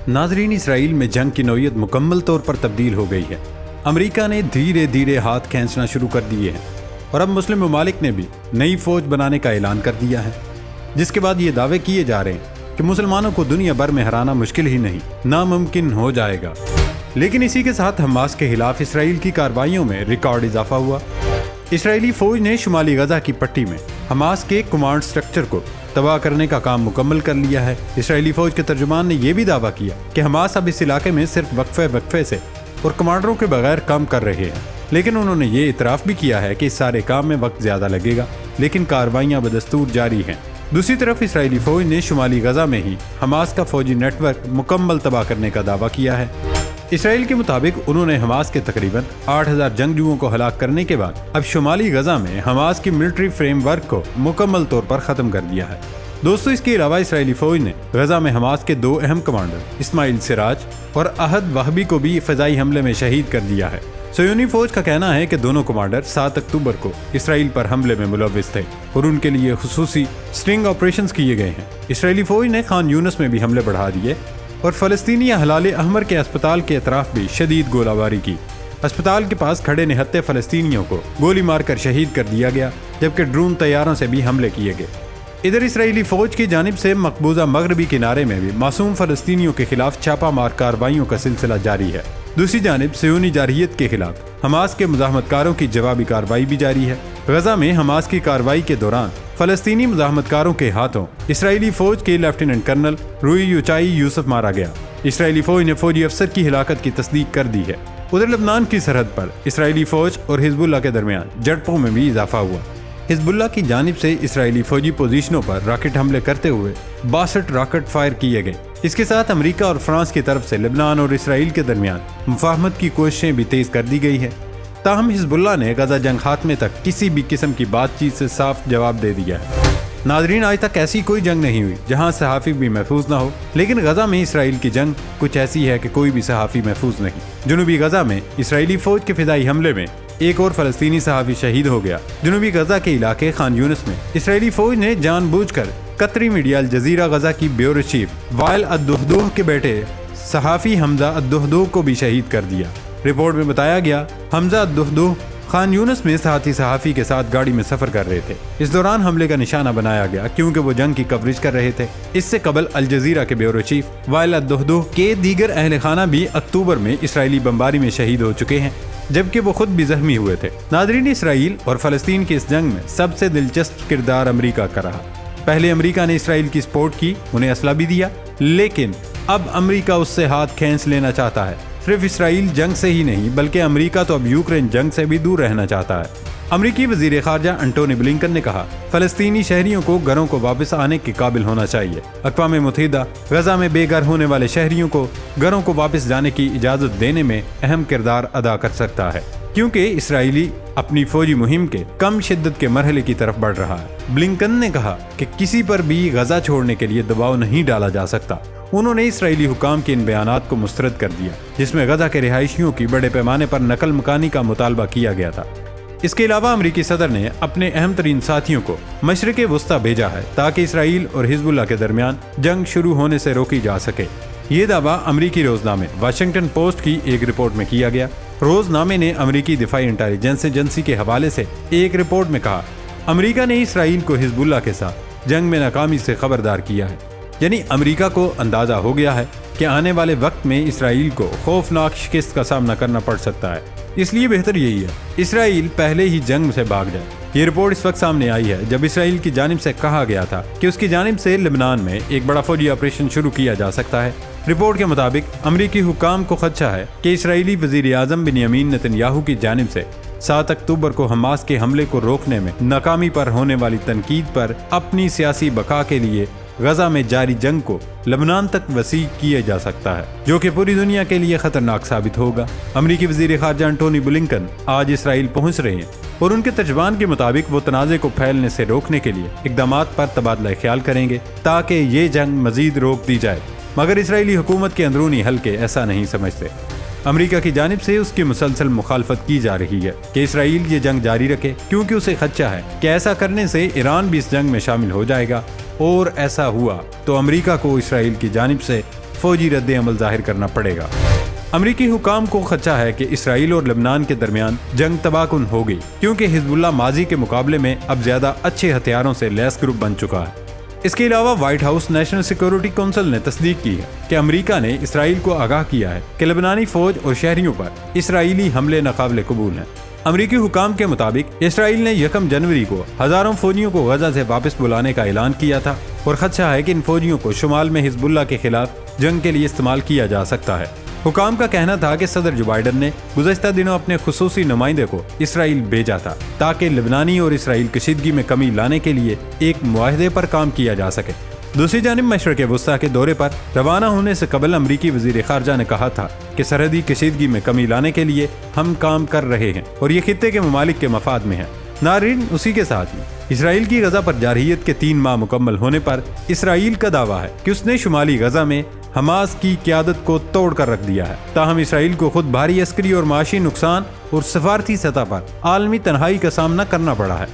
ناظرین، اسرائیل میں جنگ کی نوعیت مکمل طور پر تبدیل ہو گئی ہے۔ امریکہ نے دھیرے دھیرے ہاتھ کھینچنا شروع کر دیے ہیں اور اب مسلم ممالک نے بھی نئی فوج بنانے کا اعلان کر دیا ہے، جس کے بعد یہ دعوے کیے جا رہے ہیں کہ مسلمانوں کو دنیا بھر میں ہرانا مشکل ہی نہیں، ناممکن ہو جائے گا۔ لیکن اسی کے ساتھ حماس کے خلاف اسرائیل کی کارروائیوں میں ریکارڈ اضافہ ہوا۔ اسرائیلی فوج نے شمالی غزہ کی پٹی میں حماس کے کمانڈ سٹرکچر کو تباہ کرنے کا کام مکمل کر لیا ہے۔ اسرائیلی فوج کے ترجمان نے یہ بھی دعویٰ کیا کہ حماس اب اس علاقے میں صرف وقفے سے اور کمانڈروں کے بغیر کام کر رہے ہیں، لیکن انہوں نے یہ اعتراف بھی کیا ہے کہ اس سارے کام میں وقت زیادہ لگے گا، لیکن کارروائیاں بدستور جاری ہیں۔ دوسری طرف اسرائیلی فوج نے شمالی غزہ میں ہی حماس کا فوجی نیٹ ورک مکمل تباہ کرنے کا دعویٰ کیا ہے۔ اسرائیل کے مطابق انہوں نے حماس کے تقریباً 8000 جنگجوؤں کو ہلاک کرنے کے بعد اب شمالی غزہ میں حماس کی ملٹری فریم ورک کو مکمل طور پر ختم کر دیا ہے۔ دوستو، اس کے علاوہ اسرائیلی فوج نے غزہ میں حماس کے 2 اہم کمانڈر اسماعیل سراج اور احد وہبی کو بھی فضائی حملے میں شہید کر دیا ہے۔ صہیونی فوج کا کہنا ہے کہ دونوں کمانڈر 7 اکتوبر کو اسرائیل پر حملے میں ملوث تھے اور ان کے لیے خصوصی سٹنگ آپریشنز کیے گئے ہیں۔ اسرائیلی فوج نے خان یونس میں بھی حملے بڑھا دیے اور فلسطینی ہلال احمر کے اسپتال کے اطراف بھی شدید گولہ باری کی۔ اسپتال کے پاس کھڑے نہتے فلسطینیوں کو گولی مار کر شہید کر دیا گیا، جبکہ ڈرون طیاروں سے بھی حملے کیے گئے۔ ادھر اسرائیلی فوج کی جانب سے مقبوضہ مغربی کنارے میں بھی معصوم فلسطینیوں کے خلاف چھاپہ مار کارروائیوں کا سلسلہ جاری ہے۔ دوسری جانب صہیونی جارحیت کے خلاف حماس کے مزاحمت کاروں کی جوابی کارروائی بھی جاری ہے۔ غزہ میں حماس کی کارروائی کے دوران فلسطینی مزاحمت کاروں کے ہاتھوں اسرائیلی فوج کے لیفٹیننٹ کرنل روئی یوچائی یوسف مارا گیا۔ اسرائیلی فوج نے فوجی افسر کی ہلاکت کی تصدیق کر دی ہے۔ ادھر لبنان کی سرحد پر اسرائیلی فوج اور حزب اللہ کے درمیان جھڑپوں میں بھی اضافہ ہوا۔ حزب اللہ کی جانب سے اسرائیلی فوجی پوزیشنوں پر راکٹ حملے کرتے ہوئے 62 راکٹ فائر کیے گئے۔ اس کے ساتھ امریکہ اور فرانس کی طرف سے لبنان اور اسرائیل کے درمیان مفاہمت کی کوششیں بھی تیز کر دی گئی ہیں۔ تاہم حزب اللہ نے غزہ جنگ خاتمے تک کسی بھی قسم کی بات چیت سے صاف جواب دے دیا ہے۔ ناظرین، آج تک ایسی کوئی جنگ نہیں ہوئی جہاں صحافی بھی محفوظ نہ ہو، لیکن غزہ میں اسرائیل کی جنگ کچھ ایسی ہے کہ کوئی بھی صحافی محفوظ نہیں۔ جنوبی غزہ میں اسرائیلی فوج کے فضائی حملے میں ایک اور فلسطینی صحافی شہید ہو گیا۔ جنوبی غزہ کے علاقے خان یونس میں اسرائیلی فوج نے جان بوجھ کر قطری میڈیا الجزیرہ غزہ کی بیورو چیف وائل الدہدوہ کے بیٹے صحافی حمزہ الدہدوہ کو بھی شہید کر دیا۔ رپورٹ میں بتایا گیا حمزہ الدہدوہ خان یونس میں ساتھی صحافی کے ساتھ گاڑی میں سفر کر رہے تھے۔ اس دوران حملے کا نشانہ بنایا گیا کیونکہ وہ جنگ کی کوریج کر رہے تھے۔ اس سے قبل الجزیرہ کے بیورو چیف وائل الدہدوہ کے دیگر اہل خانہ بھی اکتوبر میں اسرائیلی بمباری میں شہید ہو چکے ہیں، جبکہ وہ خود بھی زخمی ہوئے تھے۔ ناظرین، اسرائیل اور فلسطین کی اس جنگ میں سب سے دلچسپ کردار امریکہ کا رہا۔ پہلے امریکہ نے اسرائیل کی سپورٹ کی، انہیں اسلحہ بھی دیا، لیکن اب امریکہ اس سے ہاتھ کھینچ لینا چاہتا ہے۔ صرف اسرائیل جنگ سے ہی نہیں بلکہ امریکہ تو اب یوکرین جنگ سے بھی دور رہنا چاہتا ہے۔ امریکی وزیر خارجہ انٹونی بلنکن نے کہا فلسطینی شہریوں کو گھروں کو واپس آنے کے قابل ہونا چاہیے۔ اقوام متحدہ غزہ میں بے گھر ہونے والے شہریوں کو گھروں کو واپس جانے کی اجازت دینے میں اہم کردار ادا کر سکتا ہے، کیونکہ اسرائیلی اپنی فوجی مہم کے کم شدت کے مرحلے کی طرف بڑھ رہا ہے۔ بلنکن نے کہا کہ کسی پر بھی غزہ چھوڑنے کے لیے دباؤ نہیں ڈالا جا سکتا۔ انہوں نے اسرائیلی حکام کے ان بیانات کو مسترد کر دیا جس میں غزہ کے رہائشیوں کی بڑے پیمانے پر نقل مکانی کا مطالبہ کیا گیا تھا۔ اس کے علاوہ امریکی صدر نے اپنے اہم ترین ساتھیوں کو مشرق وسطی بھیجا ہے تاکہ اسرائیل اور حزب اللہ کے درمیان جنگ شروع ہونے سے روکی جا سکے۔ یہ دعویٰ امریکی روزنامے واشنگٹن پوسٹ کی ایک رپورٹ میں کیا گیا۔ روزنامے نے امریکی دفاعی انٹیلیجنس ایجنسی کے حوالے سے ایک رپورٹ میں کہا امریکہ نے اسرائیل کو حزب اللہ کے ساتھ جنگ میں ناکامی سے خبردار کیا ہے، یعنی امریکہ کو اندازہ ہو گیا ہے کہ آنے والے وقت میں اسرائیل کو خوفناک شکست کا سامنا کرنا پڑ سکتا ہے، اس لیے بہتر یہی ہے اسرائیل پہلے ہی جنگ سے بھاگ جائے۔ یہ رپورٹ اس وقت سامنے آئی ہے جب اسرائیل کی جانب سے کہا گیا تھا کہ اس کی جانب سے لبنان میں ایک بڑا فوجی آپریشن شروع کیا جا سکتا ہے۔ رپورٹ کے مطابق امریکی حکام کو خدشہ ہے کہ اسرائیلی وزیر اعظم بنیامین نتنیاہو کی جانب سے 7 اکتوبر کو حماس کے حملے کو روکنے میں ناکامی پر ہونے والی تنقید پر اپنی سیاسی بقا کے لیے غزہ میں جاری جنگ کو لبنان تک وسیع کیا جا سکتا ہے، جو کہ پوری دنیا کے لیے خطرناک ثابت ہوگا۔ امریکی وزیر خارجہ انٹونی بلنکن آج اسرائیل پہنچ رہے ہیں اور ان کے ترجمان کے مطابق وہ تنازع کو پھیلنے سے روکنے کے لیے اقدامات پر تبادلہ خیال کریں گے تاکہ یہ جنگ مزید روک دی جائے، مگر اسرائیلی حکومت کے اندرونی حلقے ایسا نہیں سمجھتے۔ امریکہ کی جانب سے اس کی مسلسل مخالفت کی جا رہی ہے کہ اسرائیل یہ جنگ جاری رکھے، کیونکہ اسے خدشہ ہے کہ ایسا کرنے سے ایران بھی اس جنگ میں شامل ہو جائے گا، اور ایسا ہوا تو امریکہ کو اسرائیل کی جانب سے فوجی رد عمل ظاہر کرنا پڑے گا۔ امریکی حکام کو خدشہ ہے کہ اسرائیل اور لبنان کے درمیان جنگ تباہ کن ہو گئی، کیونکہ حزب اللہ ماضی کے مقابلے میں اب زیادہ اچھے ہتھیاروں سے لیس گروپ بن چکا ہے۔ اس کے علاوہ white house national security council نے تصدیق کی ہے کہ امریکہ نے اسرائیل کو آگاہ کیا ہے کہ لبنانی فوج اور شہریوں پر اسرائیلی حملے ناقابل قبول ہیں۔ امریکی حکام کے مطابق اسرائیل نے 1 جنوری کو ہزاروں فوجیوں کو غزہ سے واپس بلانے کا اعلان کیا تھا، اور خدشہ ہے کہ ان فوجیوں کو شمال میں حزب اللہ کے خلاف جنگ کے لیے استعمال کیا جا سکتا ہے۔ حکام کا کہنا تھا کہ صدر جو بائیڈن نے گزشتہ دنوں اپنے خصوصی نمائندے کو اسرائیل بھیجا تھا تاکہ لبنانی اور اسرائیل کشیدگی میں کمی لانے کے لیے ایک معاہدے پر کام کیا جا سکے۔ دوسری جانب مشرق وسطیٰ کے دورے پر روانہ ہونے سے قبل امریکی وزیر خارجہ نے کہا تھا کہ سرحدی کشیدگی میں کمی لانے کے لیے ہم کام کر رہے ہیں اور یہ خطے کے ممالک کے مفاد میں ہے۔ ناظرین، اسی کے ساتھ ہی اسرائیل کی غزہ پر جارحیت کے 3 ماہ مکمل ہونے پر اسرائیل کا دعویٰ ہے کہ اس نے شمالی غزہ میں حماس کی قیادت کو توڑ کر رکھ دیا ہے، تاہم اسرائیل کو خود بھاری عسکری اور معاشی نقصان اور سفارتی سطح پر عالمی تنہائی کا سامنا کرنا پڑا ہے۔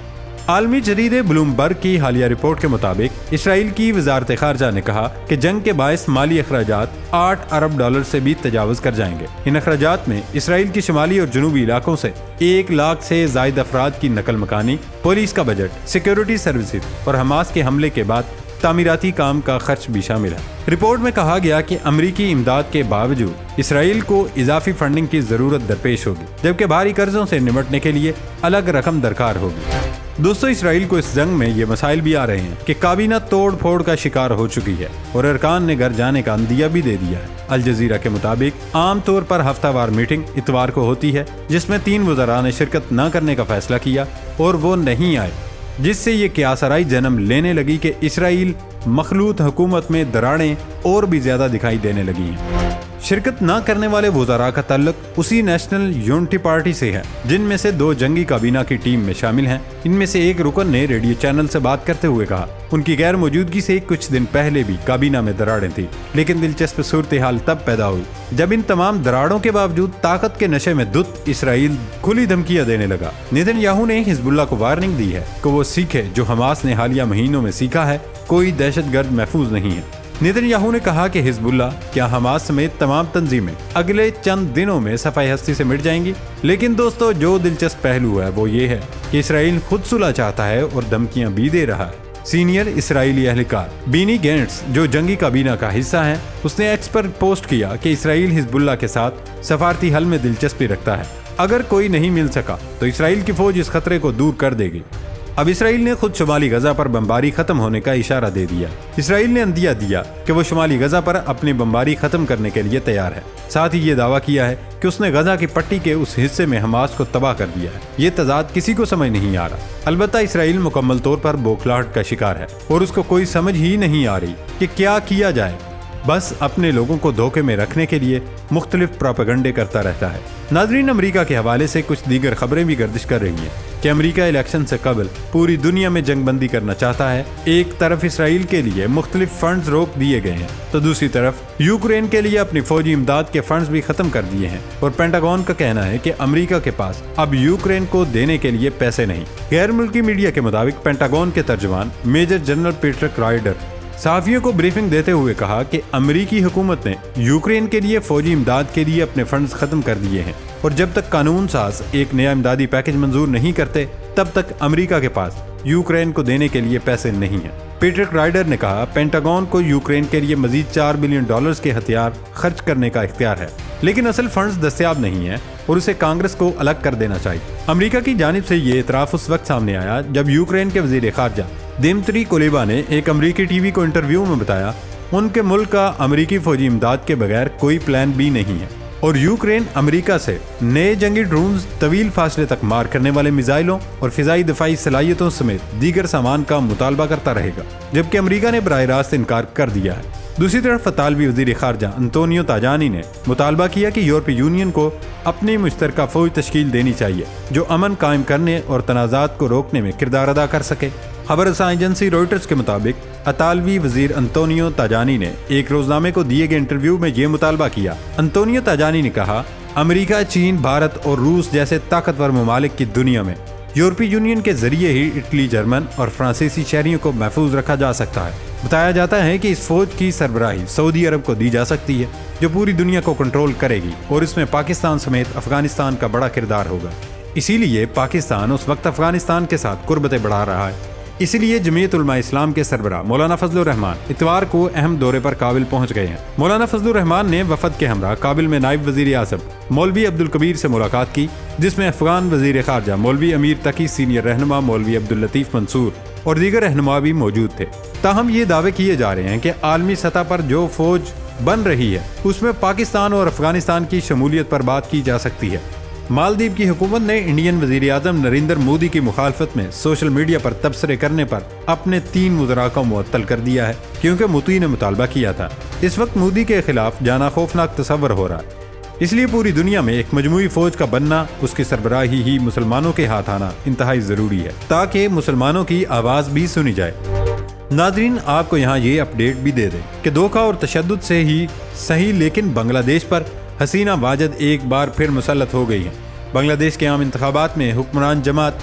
عالمی جریدے بلومبرگ کی حالیہ رپورٹ کے مطابق اسرائیل کی وزارت خارجہ نے کہا کہ جنگ کے باعث مالی اخراجات $8 ارب سے بھی تجاوز کر جائیں گے۔ ان اخراجات میں اسرائیل کی شمالی اور جنوبی علاقوں سے 1 لاکھ سے زائد افراد کی نقل مکانی، پولیس کا بجٹ، سیکیورٹی سروسز اور حماس کے حملے کے بعد تعمیراتی کام کا خرچ بھی شامل ہے۔ رپورٹ میں کہا گیا کہ امریکی امداد کے باوجود اسرائیل کو اضافی فنڈنگ کی ضرورت درپیش ہوگی، جبکہ بھاری قرضوں سے نمٹنے کے لیے الگ رقم درکار ہوگی۔ دوستو، اسرائیل کو اس جنگ میں یہ مسائل بھی آ رہے ہیں کہ کابینہ توڑ پھوڑ کا شکار ہو چکی ہے اور ارکان نے گھر جانے کا عندیہ بھی دے دیا ہے۔ الجزیرہ کے مطابق عام طور پر ہفتہ وار میٹنگ اتوار کو ہوتی ہے، جس میں 3 وزراء نے شرکت نہ کرنے کا فیصلہ کیا اور وہ نہیں آئے، جس سے یہ قیاسرائی جنم لینے لگی کہ اسرائیل مخلوط حکومت میں دراڑیں اور بھی زیادہ دکھائی دینے لگی ہیں۔ شرکت نہ کرنے والے وزراء کا تعلق اسی نیشنل یونٹی پارٹی سے ہے، جن میں سے 2 جنگی کابینہ کی ٹیم میں شامل ہیں۔ ان میں سے ایک رکن نے ریڈیو چینل سے بات کرتے ہوئے کہا ان کی غیر موجودگی سے کچھ دن پہلے بھی کابینہ میں دراڑیں تھیں، لیکن دلچسپ صورتحال تب پیدا ہوئی جب ان تمام دراڑوں کے باوجود طاقت کے نشے میں دھت اسرائیل کھلی دھمکیاں دینے لگا۔ نیتن یاہو نے حزب اللہ کو وارننگ دی ہے کہ وہ سیکھے جو حماس نے حالیہ مہینوں میں سیکھا ہے، کوئی دہشت گرد محفوظ نہیں ہے۔ نیتن یاہو نے کہا کہ حزب اللہ کیا حماس سمیت تمام تنظیمیں اگلے چند دنوں میں صفائی ہستی سے مٹ جائیں گی، لیکن دوستو جو دلچسپ پہلو ہے وہ یہ ہے کہ اسرائیل خود صلح چاہتا ہے اور دھمکیاں بھی دے رہا ہے۔ سینئر اسرائیلی اہلکار بینی گینٹس جو جنگی کابینہ کا حصہ ہے، اس نے ایکس پر پوسٹ کیا کہ اسرائیل حزب اللہ کے ساتھ سفارتی حل میں دلچسپی رکھتا ہے، اگر کوئی نہیں مل سکا تو اسرائیل کی فوج اس خطرے کو دور کر دے گی۔ اب اسرائیل نے خود شمالی غزہ پر بمباری ختم ہونے کا اشارہ دے دیا۔ اسرائیل نے عندیہ دیا کہ وہ شمالی غزہ پر اپنی بمباری ختم کرنے کے لیے تیار ہے، ساتھ ہی یہ دعویٰ کیا ہے کہ اس نے غزہ کی پٹی کے اس حصے میں حماس کو تباہ کر دیا ہے۔ یہ تضاد کسی کو سمجھ نہیں آ رہا۔ البتہ اسرائیل مکمل طور پر بوکھلاہٹ کا شکار ہے اور اس کو کوئی سمجھ ہی نہیں آ رہی کہ کیا کیا جائے، بس اپنے لوگوں کو دھوکے میں رکھنے کے لیے مختلف پروپیگنڈے کرتا رہتا ہے۔ ناظرین، امریکہ کے حوالے سے کچھ دیگر خبریں بھی گردش کر رہی ہیں کہ امریکہ الیکشن سے قبل پوری دنیا میں جنگ بندی کرنا چاہتا ہے۔ ایک طرف اسرائیل کے لیے مختلف فنڈز روک دیے گئے ہیں تو دوسری طرف یوکرین کے لیے اپنی فوجی امداد کے فنڈز بھی ختم کر دیے ہیں، اور پینٹاگون کا کہنا ہے کہ امریکہ کے پاس اب یوکرین کو دینے کے لیے پیسے نہیں۔ غیر ملکی میڈیا کے مطابق پینٹاگون کے ترجمان میجر جنرل پیٹر کرائیڈر صحافیوں کو بریفنگ دیتے ہوئے کہا کہ امریکی حکومت نے یوکرین کے لیے فوجی امداد کے لیے اپنے فنڈز ختم کر دیے ہیں، اور جب تک قانون ساز ایک نیا امدادی پیکج منظور نہیں کرتے تب تک امریکہ کے پاس یوکرین کو دینے کے لیے پیسے نہیں ہیں۔ پیٹر کرائیڈر نے کہا پینٹاگون کو یوکرین کے لیے مزید $4 بلین کے ہتھیار خرچ کرنے کا اختیار ہے، لیکن اصل فنڈز دستیاب نہیں ہیں اور اسے کانگریس کو الگ کر دینا چاہیے۔ امریکہ کی جانب سے یہ اعتراف اس وقت سامنے آیا جب یوکرین کے وزیر خارجہ دیمتری کولیبا نے ایک امریکی ٹی وی کو انٹرویو میں بتایا ان کے ملک کا امریکی فوجی امداد کے بغیر کوئی پلان بھی نہیں ہے، اور یوکرین امریکہ سے نئے جنگی ڈرونز، طویل فاصلے تک مار کرنے والے میزائلوں اور فضائی دفاعی صلاحیتوں سمیت دیگر سامان کا مطالبہ کرتا رہے گا، جبکہ امریکہ نے براہ راست انکار کر دیا ہے۔ دوسری طرف اطالوی وزیر خارجہ انطونیو تاجانی نے مطالبہ کیا کہ یورپی یونین کو اپنی مشترکہ فوج تشکیل دینی چاہیے جو امن قائم کرنے اور تنازعات کو روکنے میں کردار ادا کر سکے۔ خبر رساں ایجنسی روئٹرز کے مطابق اطالوی وزیر انطونیو تاجانی نے ایک روزنامے کو دیے گئے انٹرویو میں یہ مطالبہ کیا۔ انطونیو تاجانی نے کہا امریکہ، چین، بھارت اور روس جیسے طاقتور ممالک کی دنیا میں یورپی یونین کے ذریعے ہی اٹلی، جرمن اور فرانسیسی شہریوں کو محفوظ رکھا جا سکتا ہے۔ بتایا جاتا ہے کہ اس فوج کی سربراہی سعودی عرب کو دی جا سکتی ہے، جو پوری دنیا کو کنٹرول کرے گی اور اس میں پاکستان سمیت افغانستان کا بڑا کردار ہوگا۔ اسی لیے پاکستان اس وقت افغانستان کے ساتھ قربتیں بڑھا رہا ہے۔ اسی لیے جمعیت علماء اسلام کے سربراہ مولانا فضل الرحمان اتوار کو اہم دورے پر کابل پہنچ گئے ہیں۔ مولانا فضل الرحمان نے وفد کے ہمراہ کابل میں نائب وزیر اعظم مولوی عبدالکبیر سے ملاقات کی، جس میں افغان وزیر خارجہ مولوی امیر تقی، سینئر رہنما مولوی عبداللطیف منصور اور دیگر رہنما بھی موجود تھے۔ تاہم یہ دعوے کیے جا رہے ہیں کہ عالمی سطح پر جو فوج بن رہی ہے اس میں پاکستان اور افغانستان کی شمولیت پر بات کی جا سکتی ہے۔ مالدیپ کی حکومت نے انڈین وزیر اعظم نریندر مودی کی مخالفت میں سوشل میڈیا پر تبصرے کرنے پر اپنے 3 وزراء کو معطل کر دیا ہے، کیونکہ مودی نے مطالبہ کیا تھا۔ اس وقت مودی کے خلاف جانا خوفناک تصور ہو رہا ہے، اس لیے پوری دنیا میں ایک مجموعی فوج کا بننا، اس کی سربراہی ہی مسلمانوں کے ہاتھ آنا انتہائی ضروری ہے، تاکہ مسلمانوں کی آواز بھی سنی جائے۔ ناظرین، آپ کو یہاں یہ اپڈیٹ بھی دے دیں کہ دھوکہ اور تشدد سے ہی صحیح، لیکن بنگلہ دیش پر حسینہ واجد ایک بار پھر مسلط ہو گئی ہیں۔ بنگلہ دیش کے عام انتخابات میں حکمران جماعت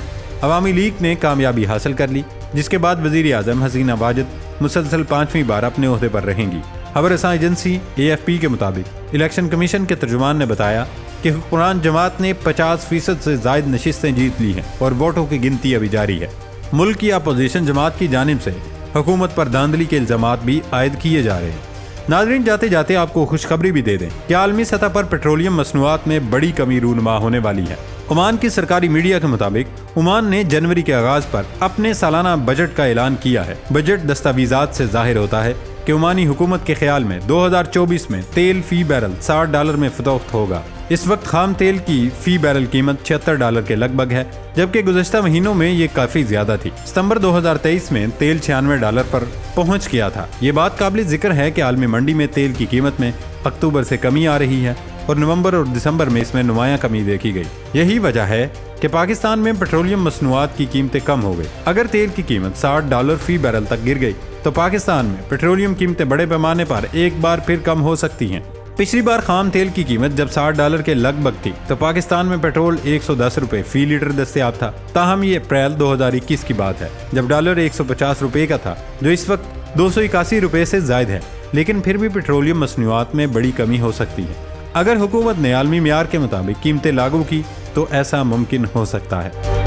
عوامی لیگ نے کامیابی حاصل کر لی، جس کے بعد وزیر اعظم حسینہ واجد مسلسل 5ویں بار اپنے عہدے پر رہیں گی۔ خبر رساں ایجنسی AFP کے مطابق الیکشن کمیشن کے ترجمان نے بتایا کہ حکمران جماعت نے 50% سے زائد نشستیں جیت لی ہیں اور ووٹوں کی گنتی ابھی جاری ہے۔ ملک کی اپوزیشن جماعت کی جانب سے حکومت پر دھاندلی کے الزامات بھی عائد کیے جا رہے ہیں۔ ناظرین، جاتے جاتے آپ کو خوشخبری بھی دے دیں کہ عالمی سطح پر پیٹرولیم مصنوعات میں بڑی کمی رونما ہونے والی ہے۔ عمان کی سرکاری میڈیا کے مطابق عمان نے جنوری کے آغاز پر اپنے سالانہ بجٹ کا اعلان کیا ہے۔ بجٹ دستاویزات سے ظاہر ہوتا ہے کہ عمانی حکومت کے خیال میں 2024 میں تیل فی بیرل $60 میں فروخت ہوگا۔ اس وقت خام تیل کی فی بیرل قیمت $76 کے لگ بھگ ہے، جبکہ گزشتہ مہینوں میں یہ کافی زیادہ تھی۔ ستمبر 2023 میں تیل $96 پر پہنچ گیا تھا۔ یہ بات قابل ذکر ہے کہ عالمی منڈی میں تیل کی قیمت میں اکتوبر سے کمی آ رہی ہے اور نومبر اور دسمبر میں اس میں نمایاں کمی دیکھی گئی۔ یہی وجہ ہے کہ پاکستان میں پیٹرولیم مصنوعات کی قیمتیں کم ہو گئی۔ اگر تیل کی قیمت $60 فی بیرل تک گر گئی تو پاکستان میں پیٹرولیم قیمتیں بڑے پیمانے پر ایک بار پھر کم ہو سکتی ہیں۔ پچھلی بار خام تیل کی قیمت جب $60 کے لگ بھگ تھی تو پاکستان میں پیٹرول $110 فی لیٹر دستیاب تھا۔ تاہم یہ اپریل 2021 کی بات ہے، جب ڈالر $150 کا تھا، جو اس وقت $281 سے زائد ہے۔ لیکن پھر بھی پیٹرولیم مصنوعات میں بڑی کمی ہو سکتی ہے۔ اگر حکومت نے عالمی معیار کے مطابق قیمتیں لاگو کی تو ایسا ممکن ہو سکتا ہے۔